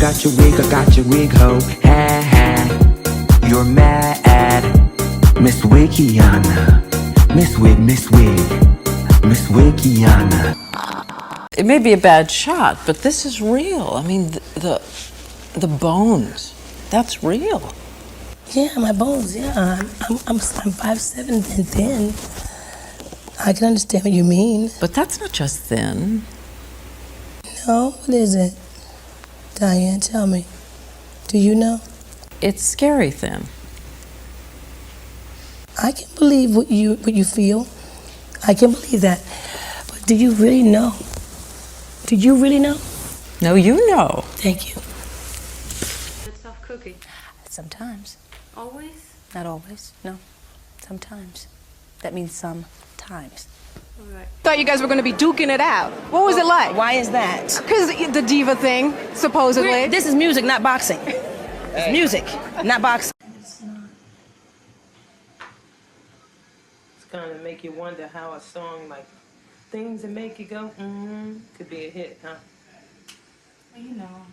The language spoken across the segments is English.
I got your wig, ho. Ha ha. You're mad, Miss Wikiana. Miss Wig, Miss Wikiana. It may be a bad shot, but this is real. I mean, the bones, that's real. Yeah, my bones, yeah. I'm 5'7" and thin. I can understand what you mean. But that's not just thin. No, what is it? Diane, tell me. Do you know? It's scary thin. I can believe what you feel. I can believe that. But do you really know? Do you really know? No, you know. Thank you. Good soft cookie. Sometimes. Always? Not always, no. Sometimes. That means sometimes. All right. Thought you guys were going to be duking it out. What was it like? Why is that? Because the diva thing, supposedly. This is music, not boxing. It's music, not boxing. It's going to make you wonder how a song like Things That Make You Go, could be a hit, huh? Well, you know,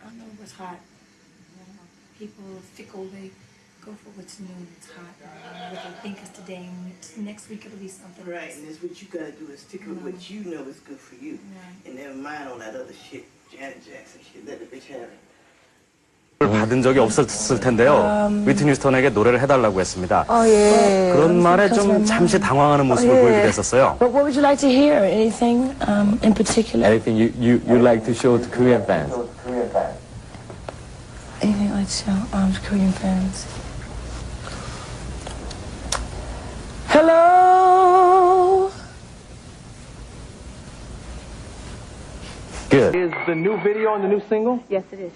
I know what's hot. You know, people are fickle, they go for what's new and it's hot. And what they think is today, and next week it'll be something Right, else. and that's what you gotta do is stick with what you know is good for you. Right. And never mind all that other shit, Janet Jackson shit, let the bitch have it. 받은 적이 없었을 텐데요. 위트니 휴스턴에게 노래를 해달라고 했습니다. 예. 그런 말에 좀 잠시 당황하는 모습을 보이기도 했었어요. But what would you like to hear? Anything in particular? Anything you like to show to Korean fans? Anything like to show Korean fans? Hello? Good. Is the new video on the new single? Yes, it is.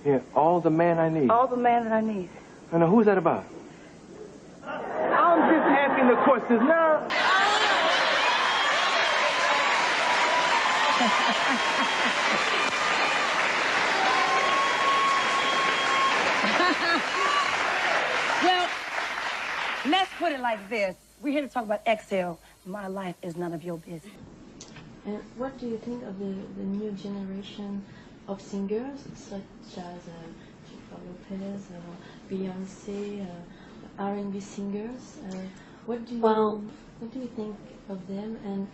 Yeah, All the Man I Need. All the man that I need. I know, who's that about? I'm just asking the questions now. Well, let's put it like this. We're here to talk about Exhale. My life is none of your business. And what do you think of the new generation of singers such as Jennifer Lopez, Beyonce, R&B singers? What do you think of them, and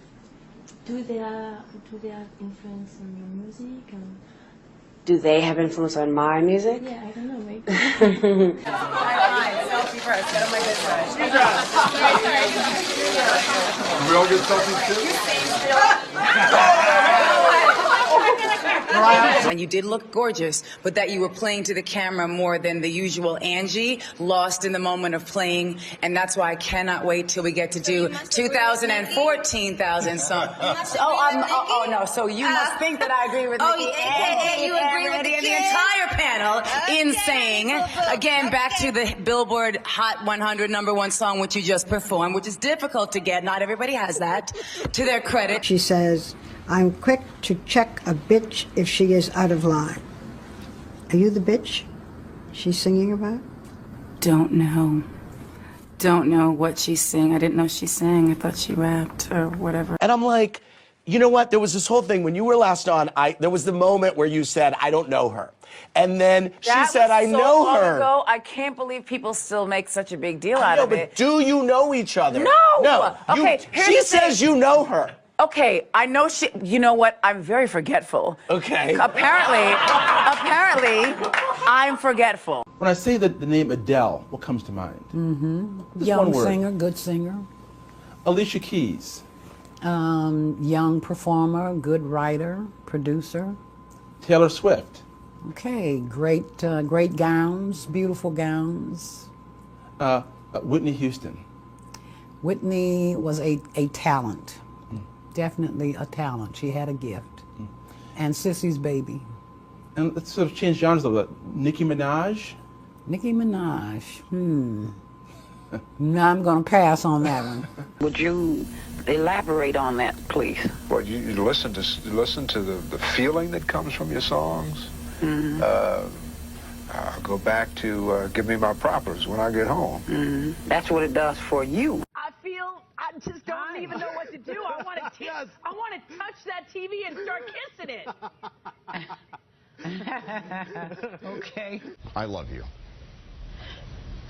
do they have influence on your music? Do they have influence on my music? Yeah, I don't know, maybe. Selfie first. Get on my good side. We all get selfies And you did look gorgeous, but that you were playing to the camera more than the usual Angie, lost in the moment of playing, and that's why I cannot wait till we get to do 2014,000 songs. No, so you must think that I agree with Nikki and you agree with the entire panel in saying, again, back to the Billboard Hot 100 #1 song, which you just performed, which is difficult to get. Not everybody has that, to their credit. She says, I'm quick to check a bitch if she is out of line. Are you the bitch she's singing about? Don't know what she's saying. I didn't know she sang. I thought she rapped or whatever. And I'm like, you know what? There was this whole thing when you were last on. There was the moment where you said, "I don't know her," and then she said, "I know her." Ago, I can't believe people still make such a big deal out of but it. do you know each other? No. Okay. She says you know her. Okay, I know she. You know what? I'm very forgetful. Okay. Apparently, I'm forgetful. When I say the name Adele, what comes to mind? Just Young one word. singer, good singer. Alicia Keys. Young performer, good writer, producer. Taylor Swift. Okay, great gowns, beautiful gowns. Whitney Houston. Whitney was a talent, definitely a talent. She had a gift. And Sissy's baby. And let's sort of change genres a little bit. Nicki Minaj. Nicki Minaj, No, I'm going to pass on that one. Would you elaborate on that, please? Well, you listen to the feeling that comes from your songs. I'll go back to Give Me My Propers When I Get Home. That's what it does for you. I just don't even know what to do. I want to touch that TV and start kissing it. Okay. I love you.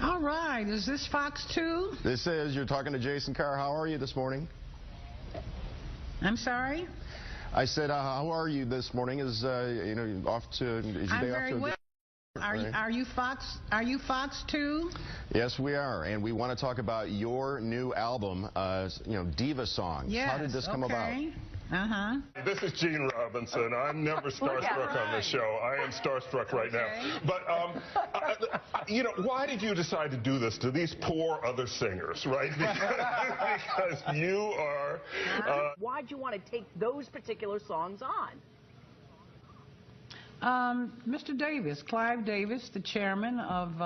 All right. Is this Fox 2? This is, you're talking to Jason Carr. How are you this morning? I'm sorry? I said, how are you this morning? Is, off to, is your I'm day off very to a well. Are you Fox 2? Yes, we are, and we want to talk about your new album, Diva songs. Yes. How did this come about? Uh-huh. This is Gene Robinson. I'm never starstruck on this show. I am starstruck right now. But, why did you decide to do this to these poor other singers, right? Because you are... Why'd you want to take those particular songs on? Mr. Davis, Clive Davis, the chairman of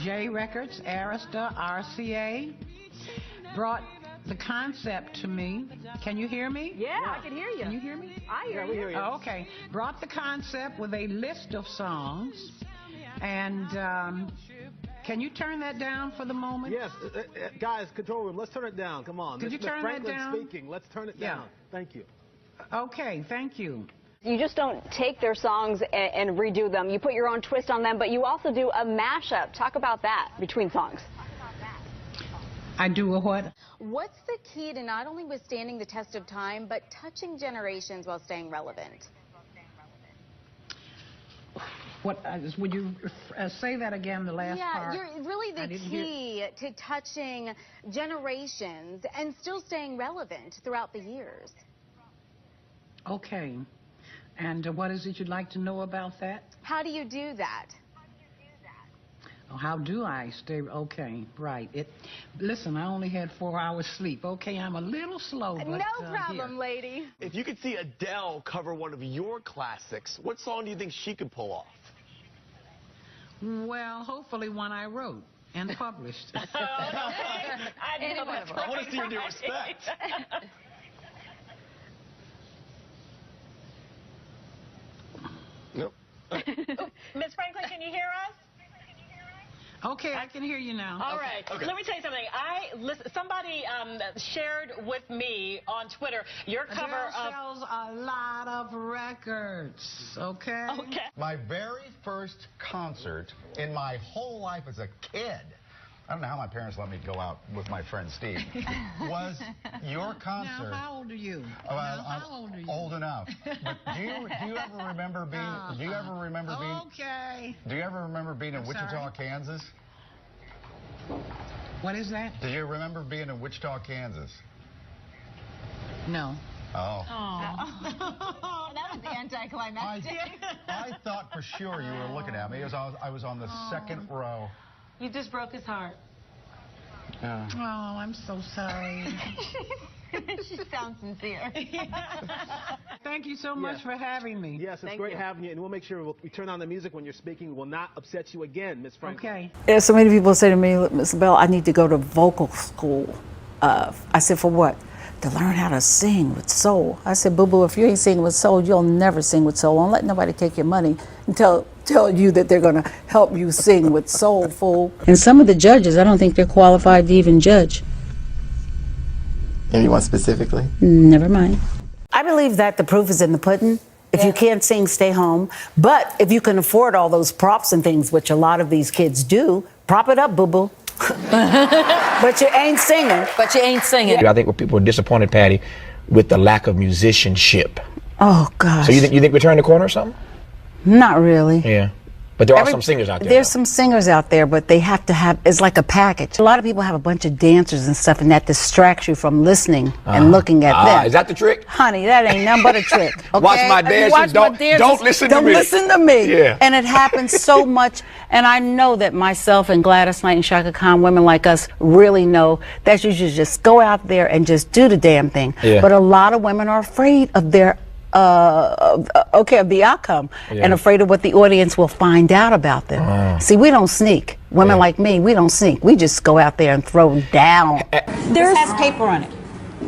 J Records, Arista, RCA, brought the concept to me. Can you hear me? Yeah, I can hear you. Can you hear me? I hear you. We hear you. Oh, okay. Brought the concept with a list of songs. And can you turn that down for the moment? Yes. Guys, control room, let's turn it down. Come on. Could you turn that down? Speaking. Let's turn it down. Thank you. Okay, thank you. You just don't take their songs and redo them. You put your own twist on them, but you also do a mashup. Talk about that between songs. I do a what? What's the key to not only withstanding the test of time, but touching generations while staying relevant? What would you say that again, the last part? Yeah, you're really the key to touching generations and still staying relevant throughout the years. Okay. And what is it you'd like to know about that? How do you do that? Oh, how do I stay? Okay, right. Listen, I only had 4 hours sleep. Okay, I'm a little slow. But, no problem, lady. If you could see Adele cover one of your classics, what song do you think she could pull off? Well, hopefully one I wrote and published. I want to see her do Respect. Nope. Miss Franklin, can you hear us? Okay, I can hear you now. All right. Okay. Let me tell you something. Somebody shared with me on Twitter your cover Adele of... sells a lot of records, okay? Okay. My very first concert in my whole life as a kid, I don't know how my parents let me go out with my friend Steve, was your concert. Now, how old are you? How old are you? Old enough. But do you ever remember being? Do you ever remember being? Okay. Do you ever remember being in Wichita, Kansas? What is that? Do you remember being in Wichita, Kansas? No. Oh. That was anticlimactic. I thought for sure you were looking at me. I was on the second row. You just broke his heart. Yeah. Oh, I'm so sorry. She sounds sincere. Thank you so much for having me. Yes, it's great having you, and we'll make sure we turn on the music when you're speaking. Will not upset you again, Miss Franklin. Okay. Yeah, so many people say to me, Miss Bell, I need to go to vocal school. I said, for what? To learn how to sing with soul. I said, boo-boo, if you ain't singing with soul, you'll never sing with soul. Don't let nobody take your money and tell you that they're going to help you sing with soul, fool. And some of the judges, I don't think they're qualified to even judge. Anyone specifically? Never mind. I believe that the proof is in the pudding. If you can't sing, stay home. But if you can afford all those props and things, which a lot of these kids do, prop it up, boo-boo. But you ain't singing. But you ain't singing. I think people are disappointed, Patty, with the lack of musicianship. Oh, gosh. So you think we turned the corner or something? Not really. Yeah. But there are some singers out there. There's some singers out there, but they have to have, it's like a package. A lot of people have a bunch of dancers and stuff, and that distracts you from listening and looking at them. Is that the trick? Honey, that ain't nothing but a trick. Okay? Watch my dancers. Don't listen to me. Don't listen to me. Yeah. And it happens so much. And I know that myself and Gladys Knight and Shaka Khan, women like us, really know that you should just go out there and just do the damn thing. Yeah. But a lot of women are afraid of their of the outcome and afraid of what the audience will find out about them. See, we don't sneak. Women like me, we don't sneak. We just go out there and throw down. This has paper on it.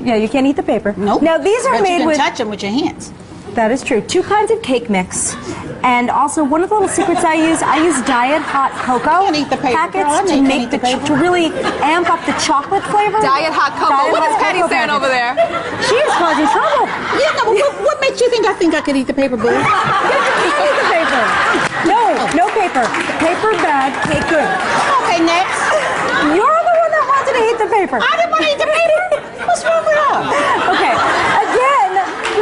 Yeah, you can't eat the paper. Nope. Now these are made with. You can touch them with your hands. That is true. 2 kinds of cake mix, and also one of the little secrets I use diet hot cocoa packets to make to really amp up the chocolate flavor. Diet hot cocoa. What is Patty saying over there? She is causing trouble. Yeah, no, What makes you think I could eat the paper, boo? You can't eat the paper. No paper. Paper bad, cake good. Okay, next. You're the one that wanted to eat the paper. I didn't want to eat the paper. What's wrong with her? Okay, again,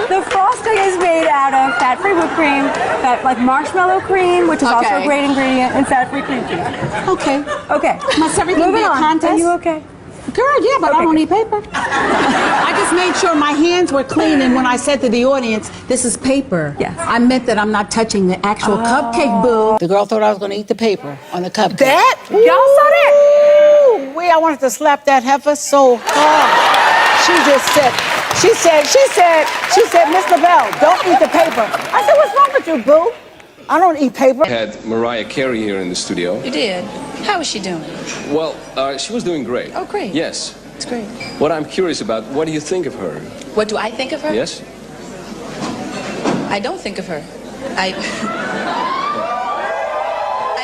the frosting is made out of fat-free whipped cream, like marshmallow cream, which is also a great ingredient, and fat-free cream cheese. Okay. Okay. Must everything Moving be a on. contest? Are you okay? Girl, yeah, but I don't eat paper. I just made sure my hands were clean, and when I said to the audience, this is paper, I meant that I'm not touching the actual cupcake, boo. The girl thought I was going to eat the paper on the cupcake. That? Y'all saw that? Ooh, I wanted to slap that heifer so hard. She said, Miss LaBelle, don't eat the paper. I said, what's wrong with you, boo? I don't eat paper. I had Mariah Carey here in the studio. You did? How was she doing? Well, she was doing great. Oh, great. Yes. It's great. What I'm curious about, what do you think of her? What do I think of her? Yes? I don't think of her. I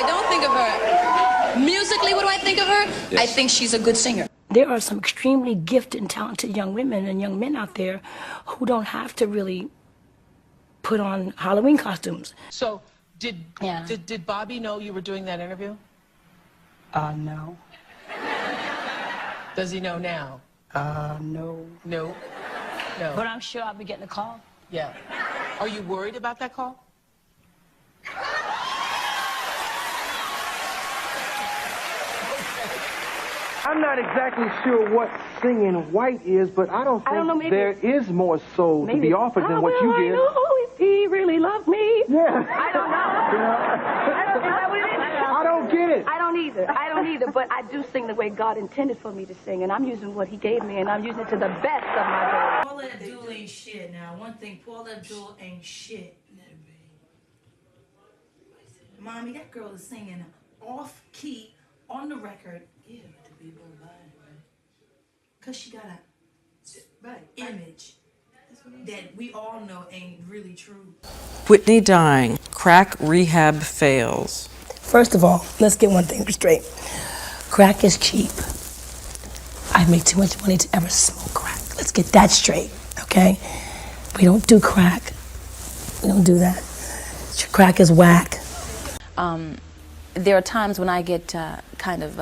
don't think of her. Musically, what do I think of her? Yes. I think she's a good singer. There are some extremely gifted and talented young women and young men out there who don't have to really put on Halloween costumes. So, did Bobby know you were doing that interview? No. Does he know now? No. No. No. But I'm sure I'll be getting a call. Yeah. Are you worried about that call? I'm not exactly sure what singing white is, but I don't think there is more soul to be offered than what you give. I know if he really loved me. Yeah. I don't know. Is that what it is? I don't get it. I don't either, but I do sing the way God intended for me to sing, and I'm using what he gave me, and I'm using it to the best of my ability. Paula Abdul ain't shit now. One thing, Paula Abdul ain't shit. Mommy, that girl is singing off key on the record. Yeah, but the people are buying it, right? Because she got a image that we all know ain't really true. Whitney dying. Crack rehab fails. First of all, let's get one thing straight. Crack is cheap. I make too much money to ever smoke crack. Let's get that straight, okay? We don't do crack. We don't do that. Crack is whack. There are times when I get kind of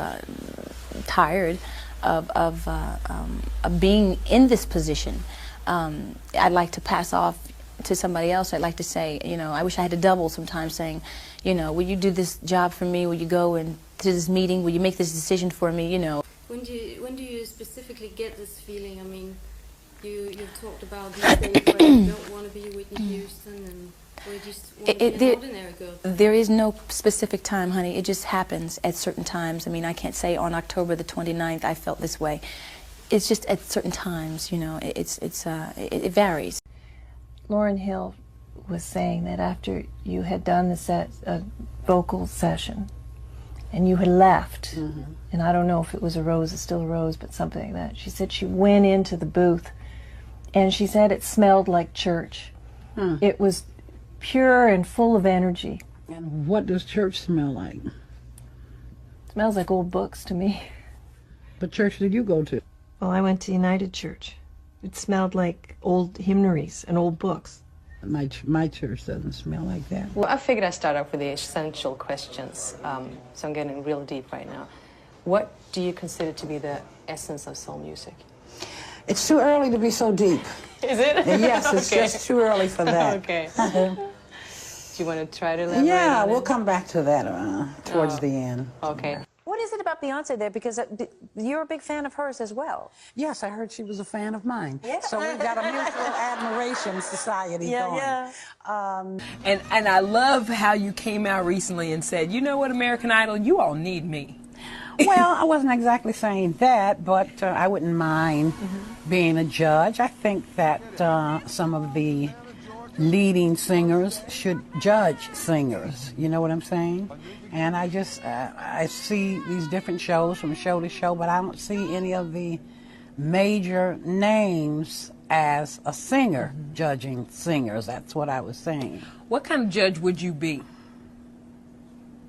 tired of being in this position. I'd like to pass off to somebody else. I'd like to say, you know, I wish I had a double sometimes saying, you know, will you do this job for me? Will you go and to this meeting? Will you make this decision for me? You know. When do you specifically get this feeling? I mean, you've talked about these days where you don't want to be Whitney Houston and where you just want to be an ordinary girl. There is no specific time, honey. It just happens at certain times. I mean, I can't say on October the 29th I felt this way. It's just at certain times, you know. It varies. Lauryn Hill was saying that after you had done the vocal session and you had left, and I don't know if it was a rose, it's still a rose, but something like that. She said she went into the booth and she said it smelled like church. It was pure and full of energy. And what does church smell like? It smells like old books to me. What church did you go to? Well, I went to United Church. It smelled like old hymnaries and old books. My church doesn't smell like that. Well, I figured I'd start off with the essential questions, so I'm getting real deep right now. What do you consider to be the essence of soul music? It's too early to be so deep. Is it? Yes, it's just too early for that. Okay. Do you want to try to elaborate? Yeah, on we'll it? come back to that towards the end. Okay. What is it about Beyonce there? Because you're a big fan of hers as well. Yes, I heard she was a fan of mine. Yeah. So we've got a mutual admiration society going. And I love how you came out recently and said, you know what, American Idol, you all need me. Well, I wasn't exactly saying that, but I wouldn't mind being a judge. I think that some of the leading singers should judge singers. You know what I'm saying? And I just, I see these different shows from show to show, but I don't see any of the major names as a singer judging singers. That's what I was saying. What kind of judge would you be?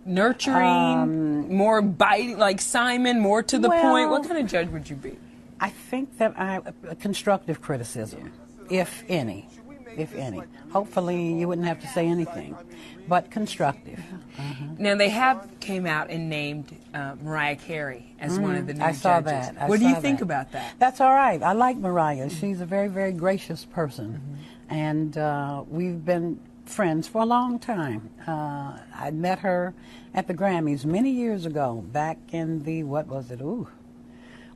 Nurturing, more biting, like Simon, more to the point? What kind of judge would you be? I think that constructive criticism, if any. if any. Hopefully you wouldn't have to say anything, but constructive. Now, they have came out and named Mariah Carey as one of the new I saw judges. that. What do you think about that? That's all right. I like Mariah. She's a very, very gracious person. And we've been friends for a long time. I met her at the Grammys many years ago, back in the, what was it? Ooh.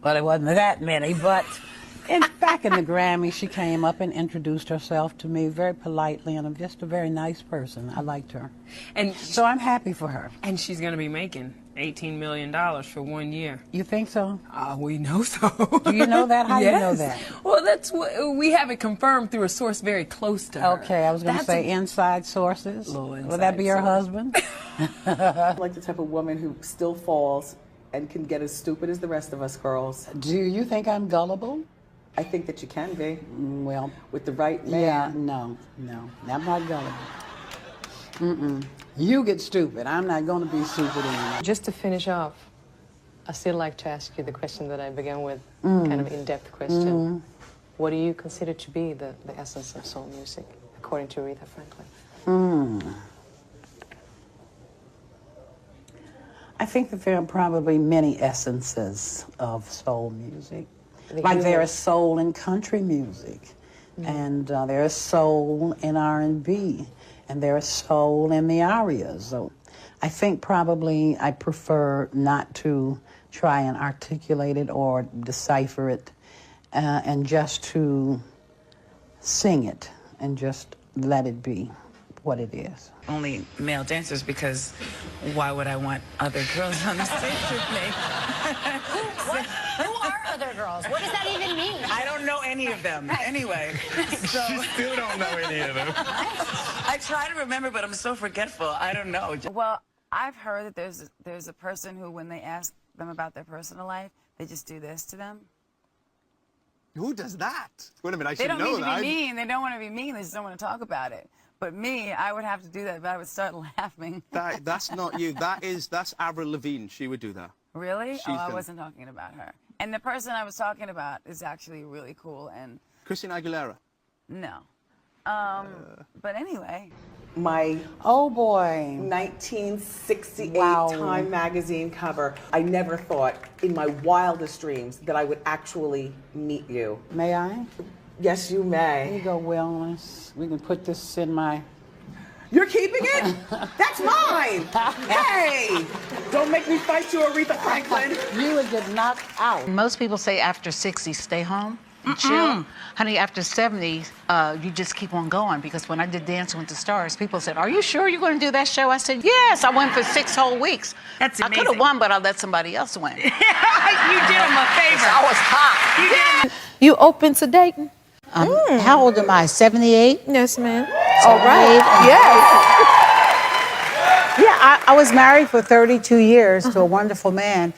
Well, it wasn't that many, but back in the Grammys, she came up and introduced herself to me very politely, and I'm just a very nice person. I liked her. And so I'm happy for her. And she's going to be making $18 million for 1 year. You think so? We know so. Do you know that? How do you know Yes. that? Well, that's what we have it confirmed through a source very close to her. Okay, I was going to say inside sources. Would that be your husband? I'm like the type of woman who still falls and can get as stupid as the rest of us girls. Do you think I'm gullible? I think that you can be. Well, with the right man. Yeah, no. I'm not gullible. You get stupid. I'm not going to be stupid anymore. Just to finish off, I still like to ask you the question that I began with, kind of in-depth question. What do you consider to be the essence of soul music, according to Aretha Franklin? I think that there are probably many essences of soul music. Like there is soul in country music, and there is soul in R&B, and there is soul in the arias. So I think probably I prefer not to try and articulate it or decipher it, and just to sing it and just let it be what it is. Only male dancers, because why would I want other girls on the stage with me? Who are other girls? What does that even mean? I don't know any of them. Anyway. So, She still don't know any of them. I try to remember, but I'm so forgetful. I don't know. Well, I've heard that there's a person who, when they ask them about their personal life, they just do this to them. Who does that? Wait a minute, I They should don't know mean to that. be mean. They don't want to be mean. They just don't want to talk about it. But me, I would have to do that, but I would start laughing. That's not you. That's Avril Lavigne. She would do that. Really? She's I the- wasn't talking about her. And the person I was talking about is actually really cool. And Christina Aguilera. no. But anyway. My oh boy 1968 Wow. Time magazine cover. I never thought in my wildest dreams that I would actually meet you. May I? Yes, you may. Here you go, Will. We can put this in my... You're keeping it? That's mine! Hey! Don't make me fight you, Aretha Franklin. You would get knocked out. Most people say after 60, stay home and chill. Honey, after 70, you just keep on going, because when I did Dancing with the Stars, people said, are you sure you're going to do that show? I said, yes, I went for 6 whole weeks. That's I could have won, but I let somebody else win. You did him a favor. I was hot. You open to dating? How old am I, 78? Yes, ma'am. All right. Yes. Yeah, I was married for 32 years to a wonderful man,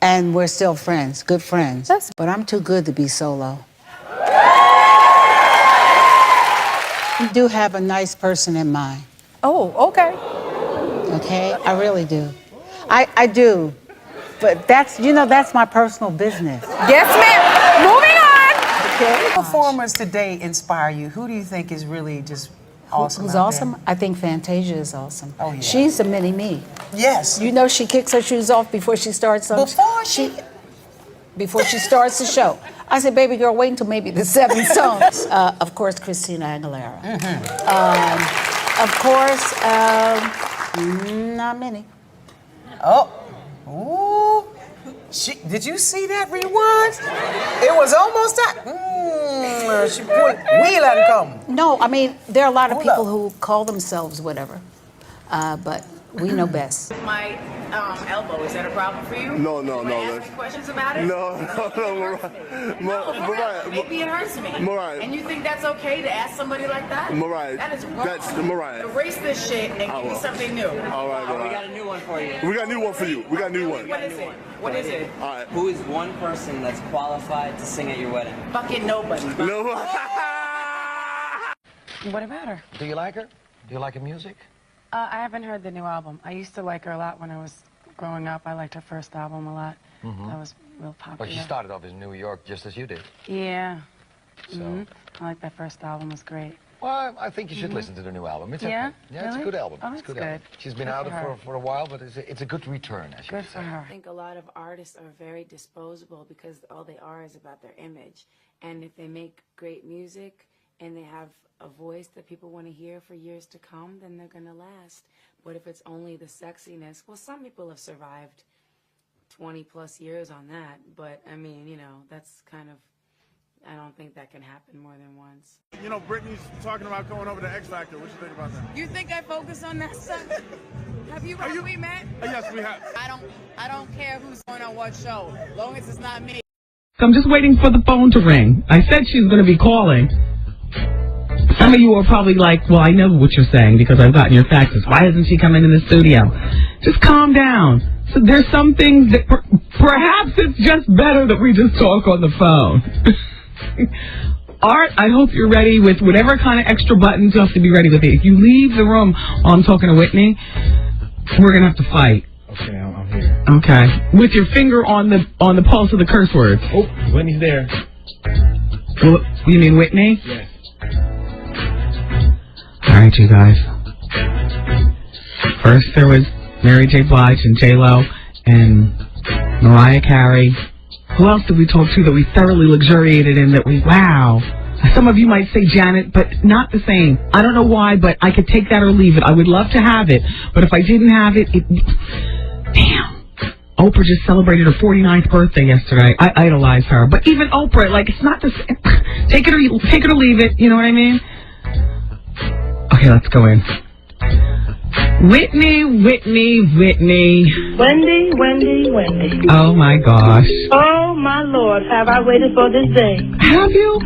and we're still friends, good friends. But I'm too good to be solo. You do have a nice person in mind. Oh, okay. Okay, I really do. I do. But that's my personal business. Yes, ma'am. Moving on. Okay. Performers today inspire you. Who do you think is really just awesome? Who's out awesome? I think Fantasia is awesome. Oh, yeah. She's a mini me. there? Yes. You know she kicks her shoes off before she starts before she starts the show. I said, baby girl, wait until maybe the 7th song. Of course, Christina Aguilera. Of course, not many. Oh. Ooh. Did you see that rewind? It was almost that. She put wheel and come. No, I mean, there are a lot of people who call themselves whatever, but we know best. My elbow, is that a problem for you? No. Ask me questions about it? No, Mariah. Maybe it hurts me. Mariah. And you think that's okay to ask somebody like that? Mariah. That is wrong. That's Mariah. Erase this shit and give me something new. All right, Mariah. We got a new one for you. We got a new one for you. We got a new one. What is it? What is it? All right. Who is one person that's qualified to sing at your wedding? Fucking nobody. No. What about her? Do you like her? Do you like her music? I haven't heard the new album. I used to like her a lot when I was growing up. I liked her first album a lot. That was real popular. Well, she started off in New York just as you did. Yeah. So. I like that first album. It was great. Well, I think you should listen to the new album. It's okay. Yeah, it's a Really? good album. Oh, It's a that's good album. good. She's been Good out for her. for a while, but it's a good return, as you Good could for say. her. I think a lot of artists are very disposable because all they are is about their image. And if they make great music and they have a voice that people want to hear for years to come, then they're going to last. But if it's only the sexiness, well, some people have survived 20 plus years on that. But I mean, you know, that's kind of, I don't think that can happen more than once. You know, Britney's talking about going over to X Factor. What you think about that? You think I focus on that stuff? Have you we met? Yes, we have. I don't care who's going on what show, as long as it's not me. So I'm just waiting for the phone to ring. I said she's going to be calling. Some of you are probably like, well, I know what you're saying because I've gotten your faxes. Why isn't she coming in the studio? Just calm down. So there's some things that perhaps it's just better that we just talk on the phone. Art, I hope you're ready with whatever kind of extra buttons you have to be ready with it. If you leave the room while I'm talking to Whitney, we're going to have to fight. Okay, I'm here. Okay. With your finger on the pulse of the curse words. Oh, Whitney's there. Well, you mean Whitney? Yes. All right, you guys. First there was Mary J. Blige and J-Lo and Mariah Carey. Who else did we talk to that we thoroughly luxuriated in, that we, wow. Some of you might say Janet, but not the same. I don't know why, but I could take that or leave it. I would love to have it, but if I didn't have it, damn. Oprah just celebrated her 49th birthday yesterday. I idolize her. But even Oprah, like, it's not the same. Take it or leave it, you know what I mean? Okay, let's go in. Whitney. Wendy. Oh, my gosh. Oh, my Lord, have I waited for this day? Have you?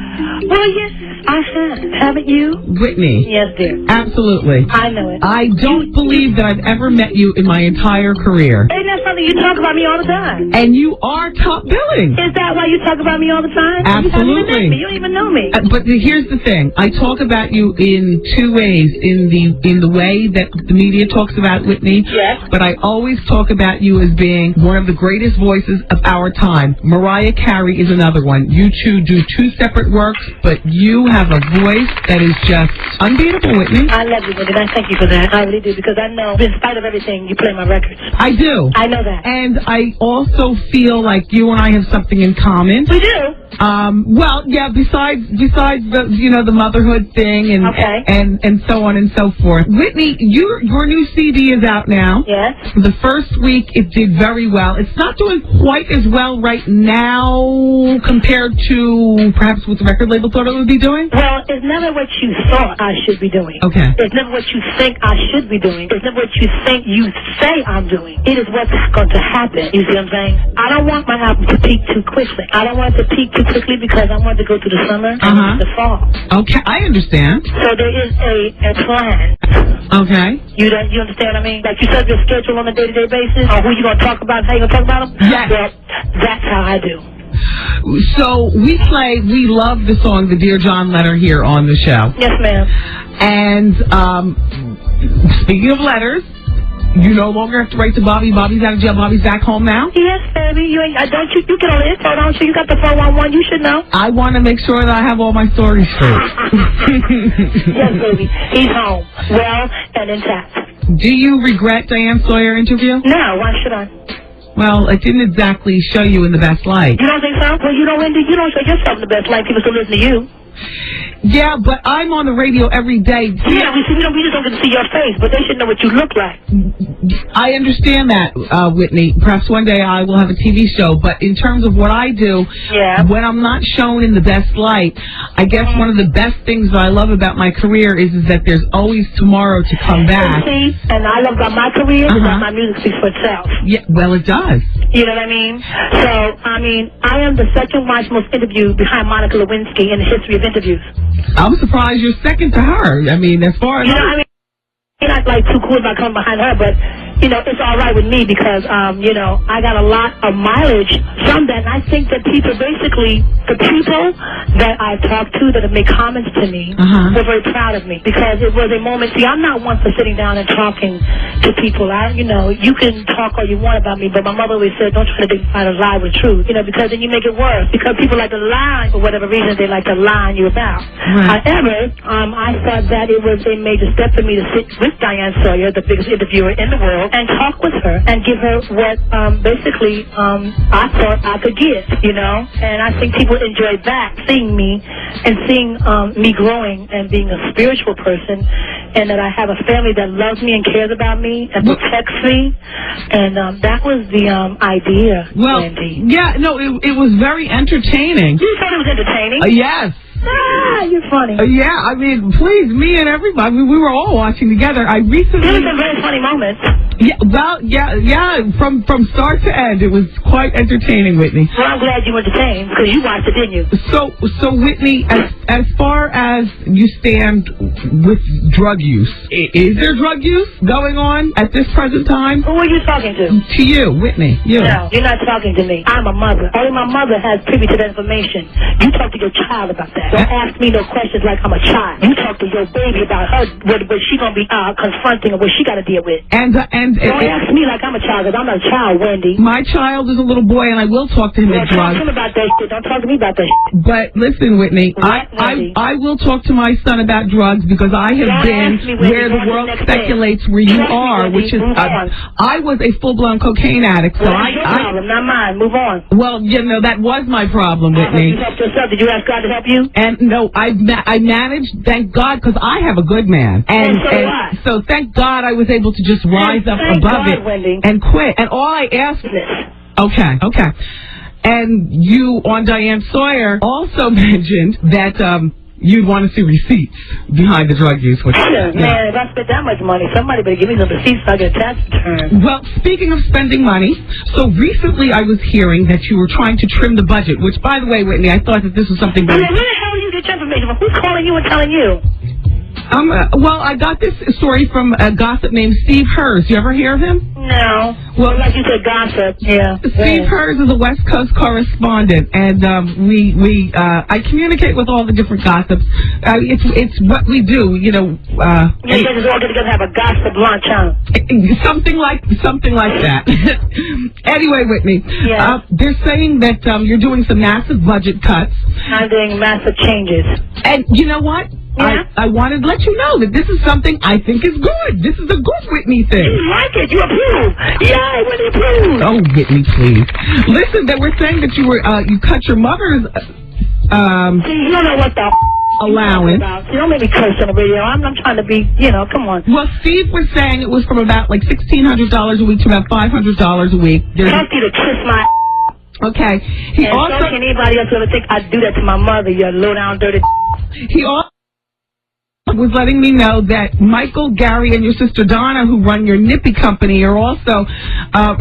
Well, yes, I have. Haven't you? Whitney. Yes, dear. Absolutely. I know it. I don't believe that I've ever met you in my entire career. Ain't that something you talk about me all the time? And you are top billing. Is that why you talk about me all the time? Absolutely. You don't even know me. But here's the thing. I talk about you in two ways. In the way that the media talks about Whitney. Yes. But I always talk about you as being one of the greatest voices of our time. Mariah Carey is another one. You two do two separate works, but you have a voice that is just unbeatable, Whitney. I love you, Wendy. I thank you for that. I really do, because I know, in spite of everything, you play my records. I do. I know that. And I also feel like you and I have something in common. We do. Well, yeah, besides the, the motherhood thing and okay. and so on and so forth. Whitney, your new CD is out now. Yes. The first week it did very well. It's not doing quite as well right now compared to perhaps what the record label thought it would be doing. Well, it's never what you thought I should be doing. Okay. It's never what you think I should be doing. It's never what you think you say I'm doing. It is what's going to happen. You see what I'm saying? I don't want my album to peak too quickly. I don't want it to peak too quickly because I want it to go through the summer and the fall. Okay, I understand. So there is a plan. Okay. You understand what I mean? Like you set your schedule on a day-to-day basis on who you're going to talk about, how you're going to talk about them? Yes. Well, that's how I do. So we love the song, the Dear John letter here on the show. Yes, ma'am. And speaking of letters, you no longer have to write to Bobby. Bobby's out of jail. Bobby's back home now? Yes, baby. You get on the info, don't you? You got the 411. You should know. I want to make sure that I have all my stories straight. Yes, baby. He's home. Well and intact. Do you regret Diane Sawyer interview? No. Why should I? Well, it didn't exactly show you in the best light. You don't think so? Well, you don't show yourself in the best light. People still listen to you. Yeah, but I'm on the radio every day. Yeah, we just don't get to see your face, but they should know what you look like. I understand that, Whitney. Perhaps one day I will have a TV show, but in terms of what I do, when I'm not shown in the best light, I guess one of the best things that I love about my career is that there's always tomorrow to come back. See, and I love about my career is that my music speaks for itself. Yeah, well, it does. You know what I mean? So, I am the second most interviewed behind Monica Lewinsky in the history of interviews. I'm surprised you're second to her. I mean, as far as... You know, I'm not like too cool about coming behind her, but it's all right with me because, I got a lot of mileage from that. And I think that people basically, the people that I talked to that have made comments to me were very proud of me because it was a moment. See, I'm not one for sitting down and talking to people. You can talk all you want about me, but my mother always said, don't try to dignify a lie with truth, because then you make it worse. Because people like to lie for whatever reason they like to lie on you about. Right. However, I thought that it was a major step for me to sit with Diane Sawyer, the biggest interviewer in the world, and talk with her and give her what basically I thought I could give, And I think people enjoyed that, seeing me and seeing me growing and being a spiritual person, and that I have a family that loves me and cares about me and protects me. And that was the idea, Wendy. Yeah, no, it was very entertaining. You thought it was entertaining? Yes. Ah, you're funny. Yeah, I mean, please, me and everybody, we were all watching together. I recently... There were some very funny moments. Yeah, well, yeah, from start to end, it was quite entertaining, Whitney. Well, I'm glad you were entertained, because you watched it, didn't you? So Whitney, as far as you stand with drug use, is there drug use going on at this present time? Who are you talking to? To you, Whitney. You. No, you're not talking to me. I'm a mother. Only my mother has privy to that information. You talk to your child about that. Don't ask me no questions like I'm a child. You talk to your baby about her, what she gonna be confronting or what she got to deal with. And don't ask me like I'm a child, because I'm not a child, Wendy. My child is a little boy, and I will talk to him about drugs. Talk to him about that shit. Don't talk to me about that shit. But listen, Whitney, I will talk to my son about drugs because I have been where the world speculates where you are, which is I was a full-blown cocaine addict. So that's your problem, not mine. Move on. Well, that was my problem, Whitney. You helped yourself. Did you ask God to help you? And no, I managed, thank God, because I have a good man. And so thank God I was able to just rise up above it and quit. And all I asked... Okay. And you, on Diane Sawyer, also mentioned that you'd want to see receipts behind the drug use. Which, man, if I spent that much money, somebody better give me some receipts so I get a tax return. Well, speaking of spending money, so recently I was hearing that you were trying to trim the budget, which, by the way, Whitney, I thought that this was something very... Where the hell did you get your information from? Who's calling you and telling you? Well, I got this story from a gossip named Steve Hers. You ever hear of him? No. Well, like you said, gossip. Yeah. Steve Hers is a West Coast correspondent, and I communicate with all the different gossips. It's what we do, you guys all get together and have a gossip lunch, huh? Something like that. Anyway, Whitney, they're saying that you're doing some massive budget cuts. I'm doing massive changes. And you know what? Yeah? I wanted to let you know that this is something I think is good. This is a good Whitney thing. You like it. You approve. Yeah, Whitney approve. Oh, Whitney, please. Listen, they were saying that you cut your mother's you don't know what the allowance. You don't make me curse on the radio. I'm trying to be, come on. Well, Steve was saying it was from about like $1,600 a week to about $500 a week. Thank you to kiss my Okay. And so can anybody else ever think I'd do that to my mother, you low down dirty He also was letting me know that Michael, Gary, and your sister Donna, who run your Nippy company, are also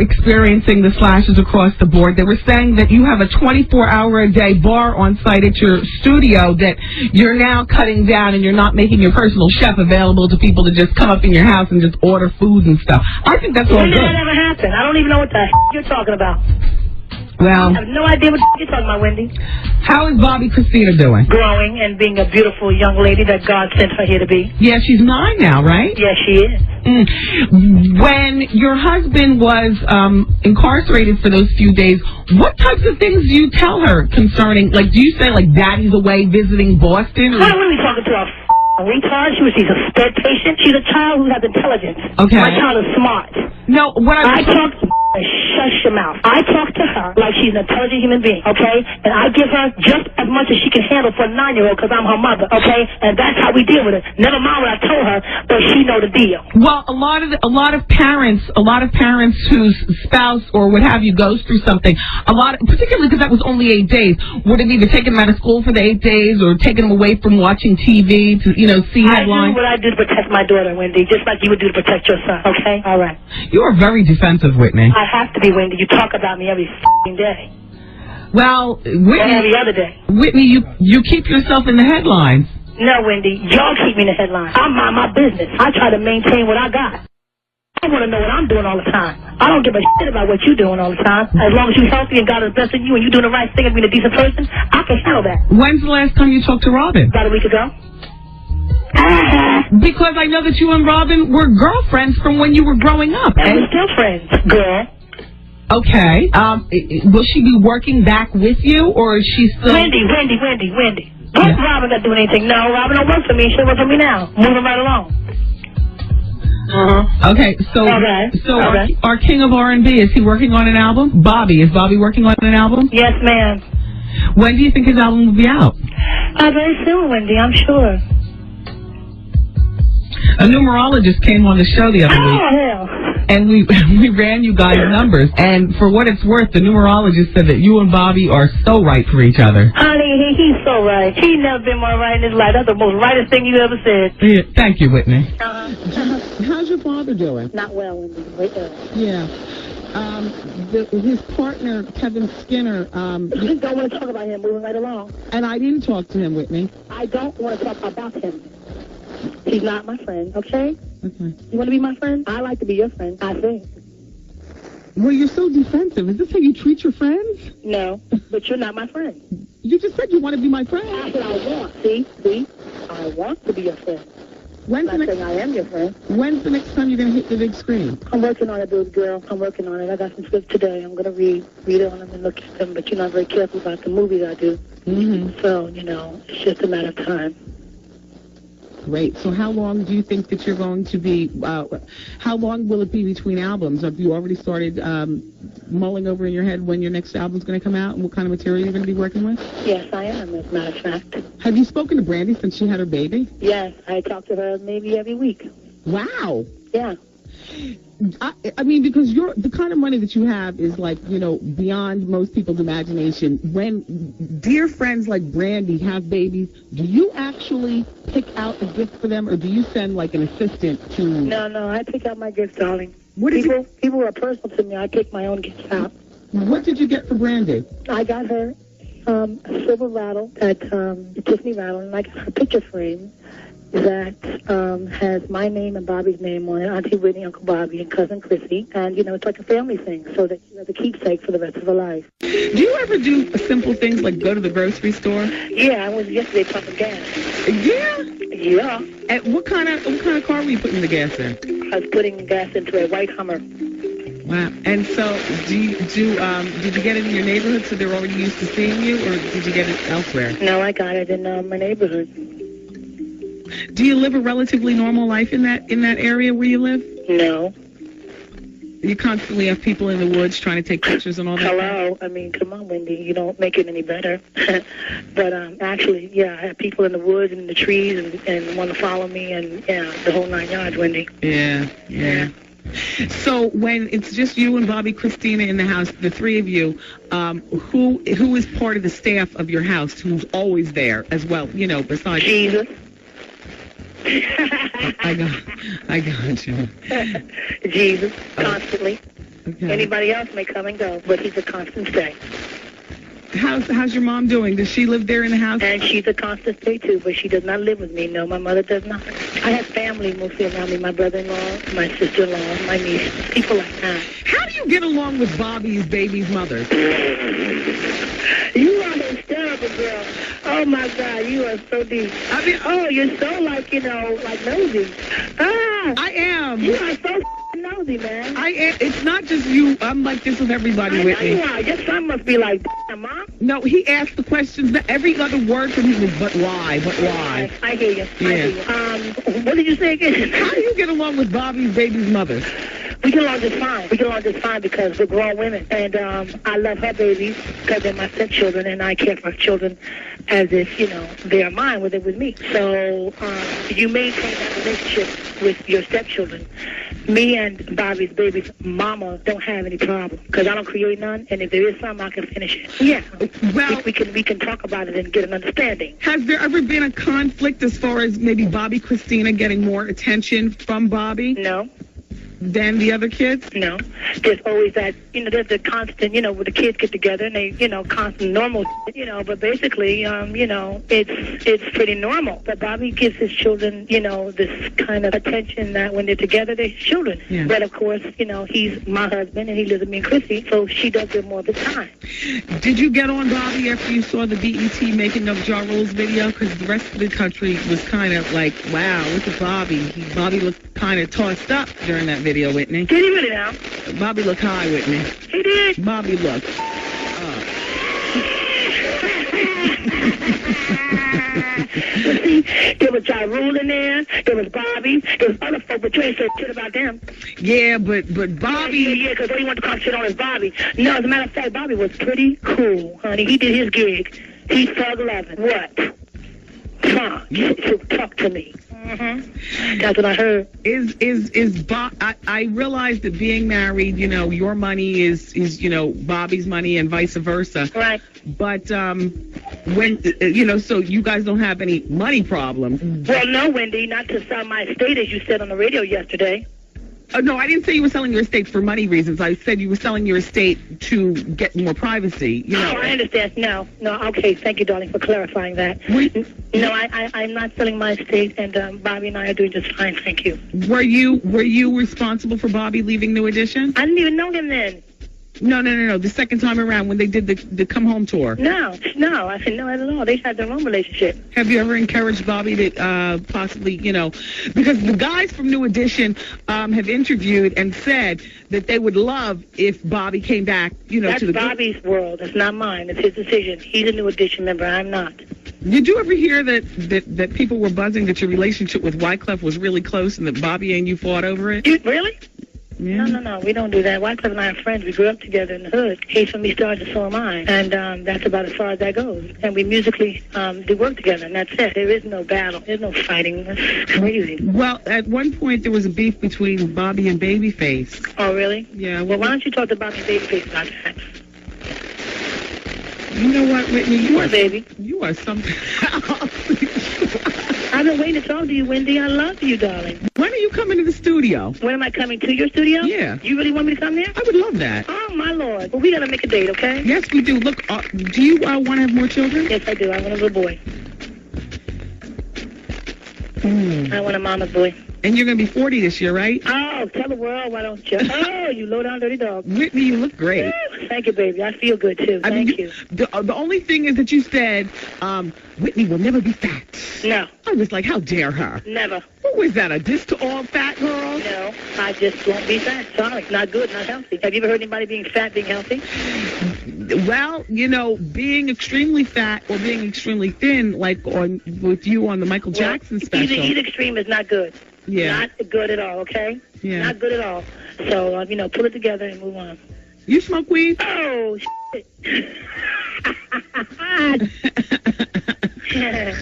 experiencing the slashes across the board. They were saying that you have a 24-hour-a-day bar on site at your studio that you're now cutting down, and you're not making your personal chef available to people to just come up in your house and just order food and stuff. I think that's all good. When did that ever happen? I don't even know what the you're talking about. Well, I have no idea what you're talking about, Wendy. How is Bobby Christina doing? Growing and being a beautiful young lady that God sent her here to be. Yeah, she's 9 now, right? Yes, she is. When your husband was incarcerated for those few days, what types of things do you tell her concerning, like, do you say, like, Daddy's away visiting Boston? Or... What are we talking to? A retard? She's a sped patient. She's a child who has intelligence. Okay. My child is smart. No, what I talk to shush your mouth. I talk to her like she's an intelligent human being, okay? And I give her just as much as she can handle for a 9-year-old because I'm her mother, okay? And that's how we deal with it. Never mind what I told her, but she know the deal. Well, a lot of parents whose spouse or what have you goes through something, particularly because that was only 8 days, would have either taken them out of school for the 8 days or taken them away from watching TV to, see headlines. I do what I do to protect my daughter, Wendy, just like you would do to protect your son, okay? All right. You are very defensive, Whitney. I have to be, Wendy. You talk about me every f***ing day. Well, Whitney... Or every other day. Whitney, you keep yourself in the headlines. No, Wendy. Y'all keep me in the headlines. I mind my business. I try to maintain what I got. I want to know what I'm doing all the time. I don't give a shit about what you're doing all the time. As long as you're healthy and God is blessing you and you're doing the right thing and being a decent person, I can handle that. When's the last time you talked to Robin? About a week ago. Because I know that you and Robin were girlfriends from when you were growing up. And we're still friends, girl. Okay. Will she be working back with you, or is she still... Wendy. What's Robin got doing anything? No, Robin don't work for me. She works for me now. Moving right along. Okay, so our king of R&B, is he working on an album? Bobby, is Bobby working on an album? Yes, ma'am. When do you think his album will be out? Very soon, Wendy, I'm sure. A numerologist came on the show the other week. Hell. And we ran you guys numbers. And for what it's worth, the numerologist said that you and Bobby are so right for each other. Honey, he's so right. He's never been more right in his life. That's the most rightest thing you ever said. Yeah, thank you, Whitney. How's your father doing? Not well, Wendy. Right there. Yeah. His partner, Kevin Skinner. You don't want to talk about him. Moving right along. And I didn't talk to him, Whitney. I don't want to talk about him. He's not my friend, okay? Okay. You want to be my friend? I like to be your friend, I think. Well, you're so defensive. Is this how you treat your friends? No, but you're not my friend. You just said you want to be my friend. That's what I want. See? I want to be your friend. When's I'm not saying I am your friend. When's the next time you're going to hit the big screen? I'm working on it, dude, girl. I'm working on it. I got some scripts today. I'm going to read on them and look at them, but you're not very careful about the movies I do. Mm-hmm. So, it's just a matter of time. Great. So how long do you think that you're going to be, how long will it be between albums? Have you already started mulling over in your head when your next album's going to come out and what kind of material you're going to be working with? Yes, I am, as a matter of fact. Have you spoken to Brandy since she had her baby? Yes, I talk to her maybe every week. Wow. Yeah. I mean, because the kind of money that you have is like, beyond most people's imagination. When dear friends like Brandy have babies, do you actually pick out a gift for them, or do you send like an assistant to... No, I pick out my gifts, darling. What did people are personal to me. I pick my own gifts out. What did you get for Brandy? I got her a silver rattle at Tiffany Rattle, and I got her picture frame that has my name and Bobby's name on it, Auntie Whitney, Uncle Bobby, and Cousin Chrissy. And, it's like a family thing, so that she has a keepsake for the rest of her life. Do you ever do simple things like go to the grocery store? Yeah, I was yesterday pumping gas. Yeah? Yeah. And what kind of car were you putting the gas in? I was putting gas into a white Hummer. Wow. And so, did you get it in your neighborhood so they're already used to seeing you, or did you get it elsewhere? No, I got it in my neighborhood. Do you live a relatively normal life in that area where you live? No. You constantly have people in the woods trying to take pictures and all that? Hello. I mean, come on, Wendy. You don't make it any better. But actually, yeah, I have people in the woods and in the trees and want to follow me and, the whole 9 yards, Wendy. Yeah. So when it's just you and Bobby, Christina in the house, the three of you, who is part of the staff of your house who's always there as well, besides... Jesus. I got you. Jesus, constantly. Okay. Anybody else may come and go, but he's a constant stay. How's your mom doing? Does she live there in the house? And she's a constant stay, too, but she does not live with me. No, my mother does not. I have family mostly around me, my brother-in-law, my sister-in-law, my niece, people like that. How do you get along with Bobby's baby's mother? You are hysterical, girl. Oh, my God, you are so deep. I mean, you're so like nosy. I am. You are so nosy, man. I am. It's not just you. I'm like this with everybody, Whitney. You are. Your son must be like, Mom. No, he asked the questions. Every other word from him was, but why? I hear you. Yeah. I hear you. What did you say again? How do you get along with Bobby's baby's mother? We get along just fine. We get along just fine because we're grown women. And I love her babies because they're my stepchildren, and I care for her children as if, they are mine, whether with me. So you maintain that relationship with your stepchildren. Me and Bobby's baby's mama don't have any problem because I don't create none, and if there is some, I can finish it. Yeah. Well, we can talk about it and get an understanding. Has there ever been a conflict as far as maybe Bobby Christina getting more attention from Bobby? No. than the other kids? No. There's always that, there's the constant, where the kids get together and they, constant normal, but basically, it's pretty normal. But Bobby gives his children, this kind of attention that when they're together, they're his children. Yeah. But of course, he's my husband and he lives with me and Chrissy, so she does it more of the time. Did you get on Bobby after you saw the BET making of Ja Rule's video? Because the rest of the country was kind of like, wow, look at Bobby. Bobby looked kind of tossed up during that video, Whitney. Did he really now? Bobby looked high, Whitney. He did? Bobby looked. See, there was Ja Rule in there was Bobby, there was other folk, but you ain't said shit about them. Yeah, but Bobby... Yeah, because all he wanted to come shit on is Bobby. No, as a matter of fact, Bobby was pretty cool, honey. He did his gig. He's thug loving. What? Talk to me. That's what I heard. I realize that being married, your money is Bobby's money and vice versa. Right. But when so you guys don't have any money problem. Well, no, Wendy, not to sell my estate as you said on the radio yesterday. No, I didn't say you were selling your estate for money reasons. I said you were selling your estate to get more privacy. Oh, I understand. No, okay. Thank you, darling, for clarifying that. No, I'm not selling my estate, and Bobby and I are doing just fine. Thank you. Were you responsible for Bobby leaving New Edition? I didn't even know him then. No. The second time around when they did the Come Home tour. No. I said no, not at all. They had their own relationship. Have you ever encouraged Bobby to possibly, because the guys from New Edition have interviewed and said that they would love if Bobby came back, That's to the Bobby's world. It's not mine. It's his decision. He's a New Edition member. I'm not. Did you ever hear that people were buzzing that your relationship with Wyclef was really close and that Bobby and you fought over it? Really? Yeah. No, we don't do that. Wyclef and I are friends. We grew up together in the hood. He's from East Orange, and so am I. And that's about as far as that goes. And we musically do work together, and that's it. There is no battle. There's no fighting. It's crazy. Well, at one point there was a beef between Bobby and Babyface. Oh, really? Yeah. Well, why don't you talk to Bobby and Babyface about that? You know what, Whitney? You are something else. I've been waiting to talk to you, Wendy. I love you, darling. When are you coming to the studio? When am I coming to your studio? Yeah. You really want me to come there? I would love that. Oh, my Lord. Well, we got to make a date, okay? Yes, we do. Look, do you want to have more children? Yes, I do. I want a little boy. I want a mama's boy. And you're going to be 40 this year, right? Oh, tell the world, why don't you? Oh, you low-down dirty dog. Whitney, you look great. Thank you, baby. I feel good, too. Thank you. The only thing is that you said, Whitney will never be fat. No. I was like, how dare her? Never. What was that, a diss to all fat girls? No, I just won't be fat. Sorry. Not good, not healthy. Have you ever heard anybody being fat being healthy? Well, being extremely fat or being extremely thin, like with you on the Michael Jackson special. Either extreme is not good. Yeah. Not good at all, okay? Yeah. Not good at all. So, pull it together and move on. You smoke weed? Oh, shit.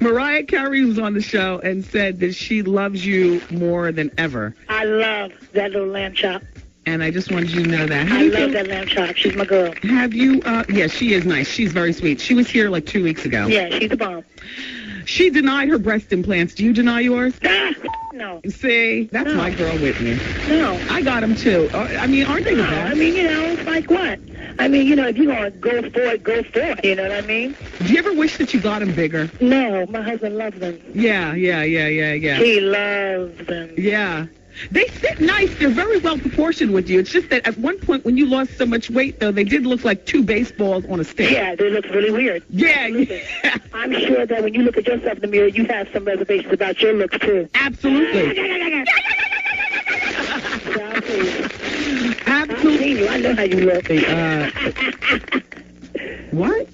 Mariah Carey was on the show and said that she loves you more than ever. I love that little lamb chop. And I just wanted you to know that. I love that lamb chop. She's my girl. Have you, yeah, she is nice. She's very sweet. She was here like 2 weeks ago. Yeah, she's the bomb. She denied her breast implants. Do you deny yours? No. See, that's my girl Whitney. No. I got them too. Aren't they the best? It's like what? If you're going to go for it, go for it. You know what I mean? Do you ever wish that you got them bigger? No, my husband loves them. Yeah. He loves them. Yeah. They sit nice. They're very well proportioned with you. It's just that at one point when you lost so much weight, though, they did look like two baseballs on a stick. Yeah, they look really weird. Yeah. I'm sure that when you look at yourself in the mirror, you have some reservations about your looks, too. Absolutely. Absolutely. I know how you look. What?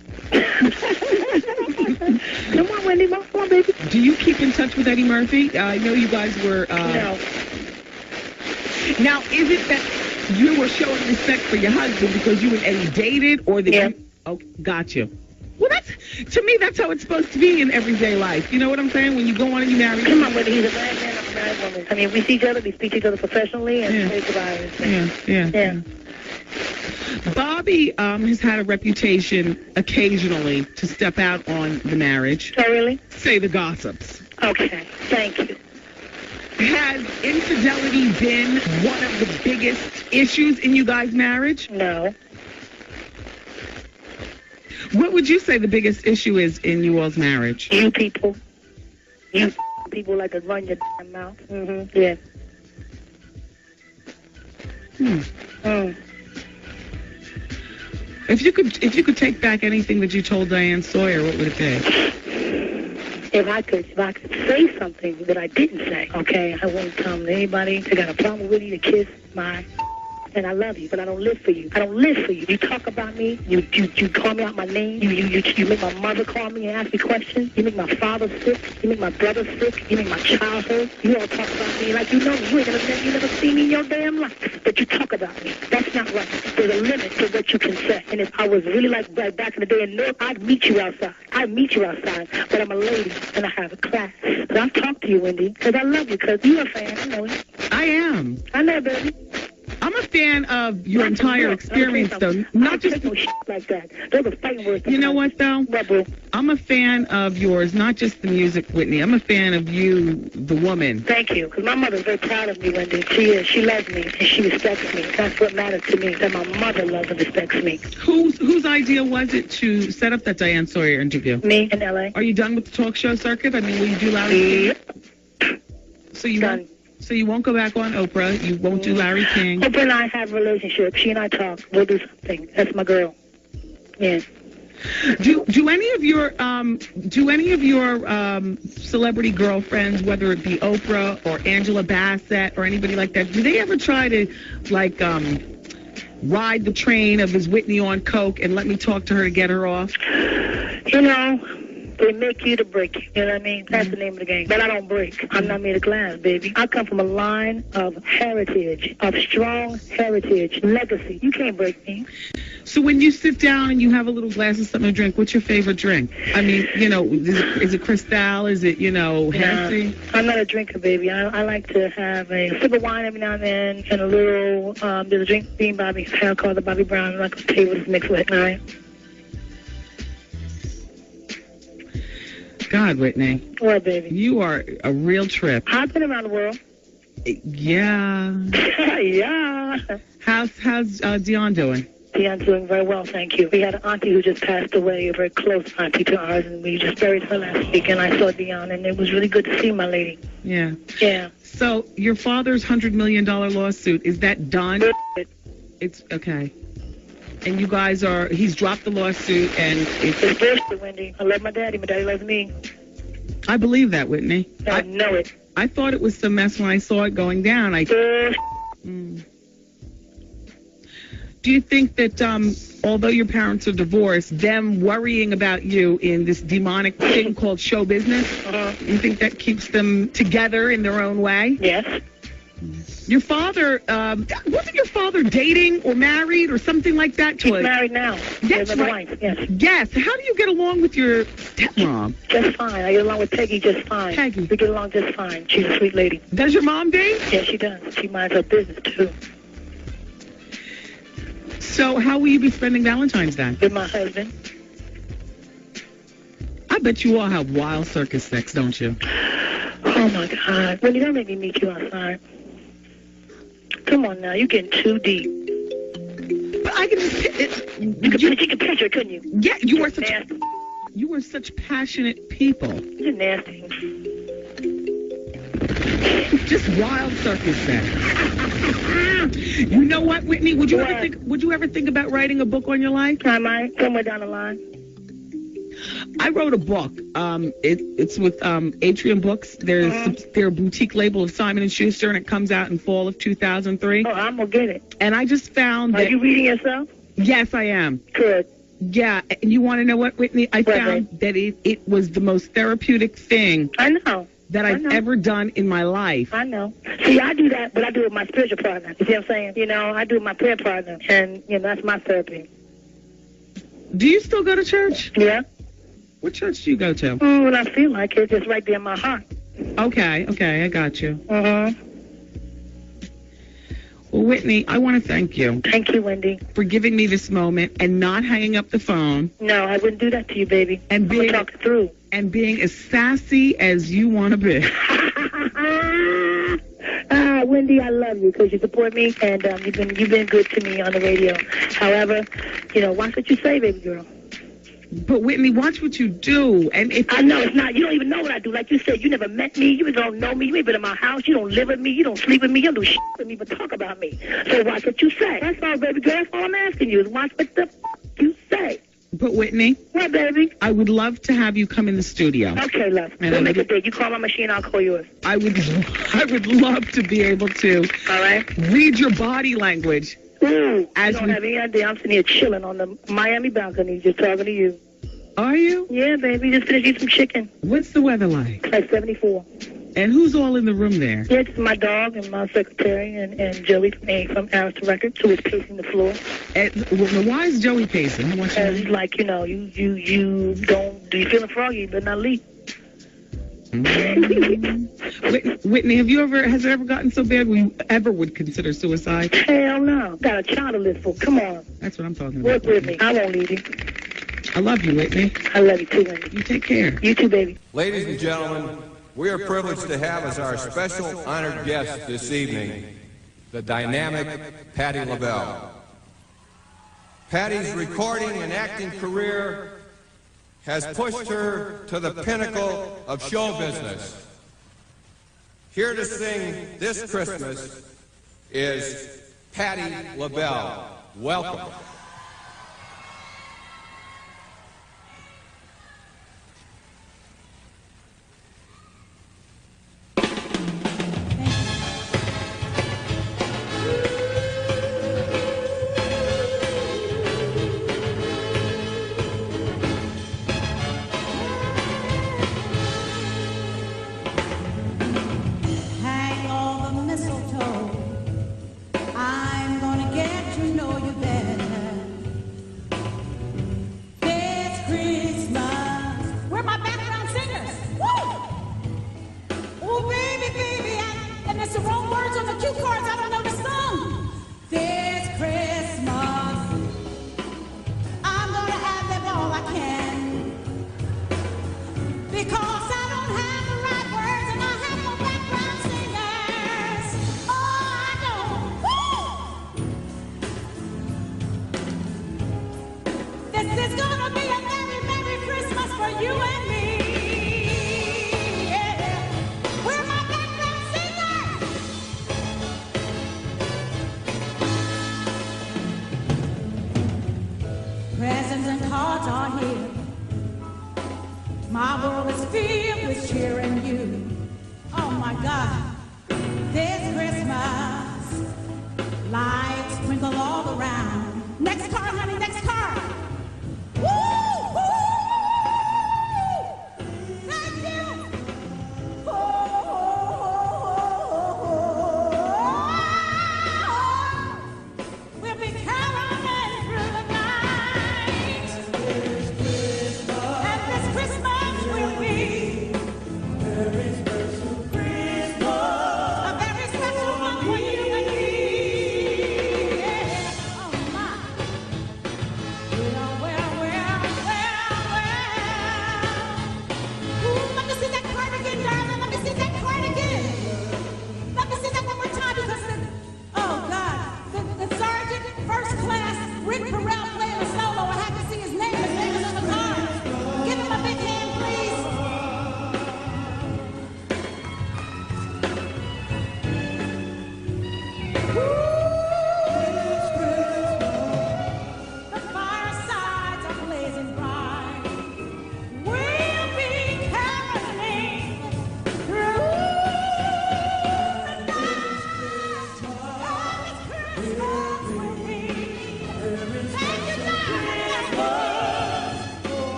Come on, Wendy. Come on, baby. Do you keep in touch with Eddie Murphy? I know you guys were... No. Now, is it that you were showing respect for your husband because you and Eddie dated, or that you... Oh, got you. Well, to me, that's how it's supposed to be in everyday life. You know what I'm saying? When you go on and you marry... Come on, Wendy. He's a married man. I'm a married woman. We see each other. We speak to each other professionally, and say goodbye. Yeah. Bobby has had a reputation occasionally to step out on the marriage. Oh, really? Say the gossips. Okay. Thank you. Has infidelity been one of the biggest issues in you guys' marriage? No. What would you say the biggest issue is in you all's marriage? You people. You people like to run your damn mouth. Mm-hmm. Yeah. If you could take back anything that you told Diane Sawyer, what would it be? If I could say something that I didn't say, okay, I wouldn't tell anybody. I got a problem with you to kiss my. And I love you, but I don't live for you. I don't live for you. You talk about me. You call me out my name. You make my mother call me and ask me questions. You make my father sick. You make my brother sick. You make my child hurt. You all talk about me like you know me. You never see me in your damn life. But you talk about me. That's not right. There's a limit to what you can say. And if I was really like back in the day in New York, I'd meet you outside. But I'm a lady and I have a class. But I talk to you, Wendy, because I love you, because you're a fan. I know it. I am. I know, baby. I'm a fan of your entire experience, though. Not just no shit like that. Those are fighting words. You know what, though? I'm a fan of yours, not just the music, Whitney. I'm a fan of you, the woman. Thank you, because my mother's very proud of me, Wendy. She is. She loves me and she respects me. That's what matters to me. That my mother loves and respects me. Whose idea was it to set up that Diane Sawyer interview? Me in L.A. Are you done with the talk show circuit? I mean, will you do Larry King? So you won't go back on Oprah. You won't do Larry King. Oprah and I have a relationship. She and I talk. We'll do something. That's my girl. Yeah. Do any of your celebrity girlfriends, whether it be Oprah or Angela Bassett or anybody like that, do they ever try to ride the train of is Whitney on coke and let me talk to her to get her off? You know, they make you to break you. You know what I mean? That's the name of the game. But I don't break. I'm not made of glass, baby. I come from a line of heritage, of strong heritage, legacy. You can't break me. So when you sit down and you have a little glass of something to drink, what's your favorite drink? I mean, is it Cristal? Is it, Hennessy? I'm not a drinker, baby. I like to have a sip of wine every now and then and a little, there's a drink being Bobby, called the Bobby Brown. I'm not going to tell you what it's mixed with, all right? God, Whitney. What, baby? You are a real trip. I've been around the world. Yeah. Yeah. How's Dion doing? Dion's doing very well, thank you. We had an auntie who just passed away, a very close auntie to ours, and we just buried her last week, and I saw Dion, and it was really good to see my lady. Yeah. Yeah. So your father's $100 million lawsuit, is that done? It's okay. And you guys he's dropped the lawsuit, and it's bullshit, Wendy. I love my daddy loves me. I believe that, Whitney. I know it. I thought it was some mess when I saw it going down. Do you think that, although your parents are divorced, them worrying about you in this demonic thing called show business, you think that keeps them together in their own way? Yes. Your father, wasn't your father dating or married or something like that? He's married now. That's right. Wife, yes. Yes. How do you get along with your stepmom? Just fine. I get along with Peggy just fine. Peggy. We get along just fine. She's a sweet lady. Does your mom date? Yes, she does. She minds her business, too. So how will you be spending Valentine's Day? With my husband. I bet you all have wild circus sex, don't you? Oh, my God. Wendy, don't make me meet you outside. Come on now, you're getting too deep. But I can you could picture, couldn't you? Yeah, you are such passionate people. You're nasty. Just wild circus sex. You know what, Whitney? Would you ever think about writing a book on your life? I might, somewhere down the line. I wrote a book. It's with Atrium Books. They're a boutique label of Simon & Schuster, and it comes out in fall of 2003. Oh, I'm going to get it. And I just found that... Are you reading yourself? Yes, I am. Good. Yeah, and you want to know what, Whitney? I found that it was the most therapeutic thing that I've ever done in my life. I know. See, I do that, but I do it with my spiritual partner. You see what I'm saying? I do it with my prayer partner, and, that's my therapy. Do you still go to church? Yeah. What church do you go to? When I feel like it, just right there in my heart. Okay, I got you. Mm-hmm. Well, Whitney, I want to thank you. Thank you, Wendy. For giving me this moment and not hanging up the phone. No, I wouldn't do that to you, baby. And being talk it through. And being as sassy as you want to be. Wendy, I love you because you support me, and you've been good to me on the radio. However, watch what you say, baby girl. But Whitney, watch what you do. And if I know it's not, you don't even know what I do. Like you said, you never met me, you don't know me, you ain't been in my house, you don't live with me, you don't sleep with me, you don't do shit with me, but talk about me. So watch what you say. That's all, baby girl. That's all I'm asking you is watch what the you say. But Whitney, what, baby? I would love to have you come in the studio. Okay, love. We'll make a date. You call my machine, I'll call yours. I would love to be able to. All right. Read your body language. You don't have any idea. I'm sitting here chilling on the Miami balcony, just talking to you. Are you? Yeah, baby. Just finished eating some chicken. What's the weather like? It's like 74. And who's all in the room there? Yeah, it's my dog and my secretary and Joey from Arista Records, who is pacing the floor. Why is Joey pacing? He's like, you don't, do you feeling froggy? You better not leave. Whitney, has it ever gotten so bad we ever would consider suicide? Hell no. Got a child to live for. Come on. That's what I'm talking about. Work with me. I won't leave you. I love you, Whitney. I love you too, Wendy. You take care. You too, baby. Ladies and gentlemen, we are privileged to have as our special honored guest this evening the dynamic Patti LaBelle. Patti's recording and acting career has pushed her to the pinnacle of show business. Here to sing this Christmas is Patti LaBelle. Welcome.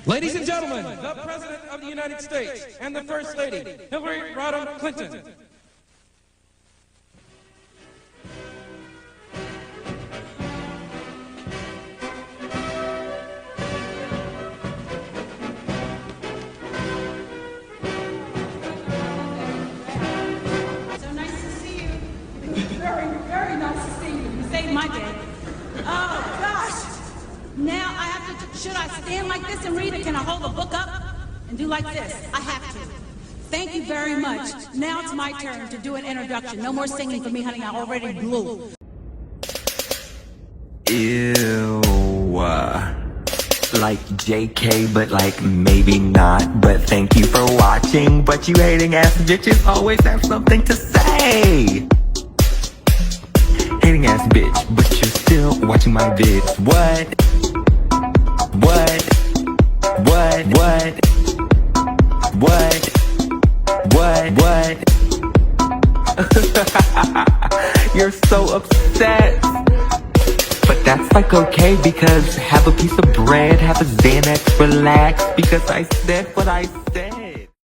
Ladies and gentlemen, the President of the United States and the First Lady, Hillary Rodham Clinton. So nice to see you. Very, very nice to see you. You saved my day. Oh, gosh. Now I have to, should I stand like this and read it? Can I hold the book up and do like this? I have to. Thank you very much. Now it's my turn to do an introduction. No more singing for me, honey. I already blew. Ew. Like JK, but like maybe not. But thank you for watching. But you hating ass bitches always have something to say. Hating ass bitch, but you're still watching my vids. What? You're so upset. But that's like okay, because have a piece of bread, have a Xanax, relax, because I said what I said.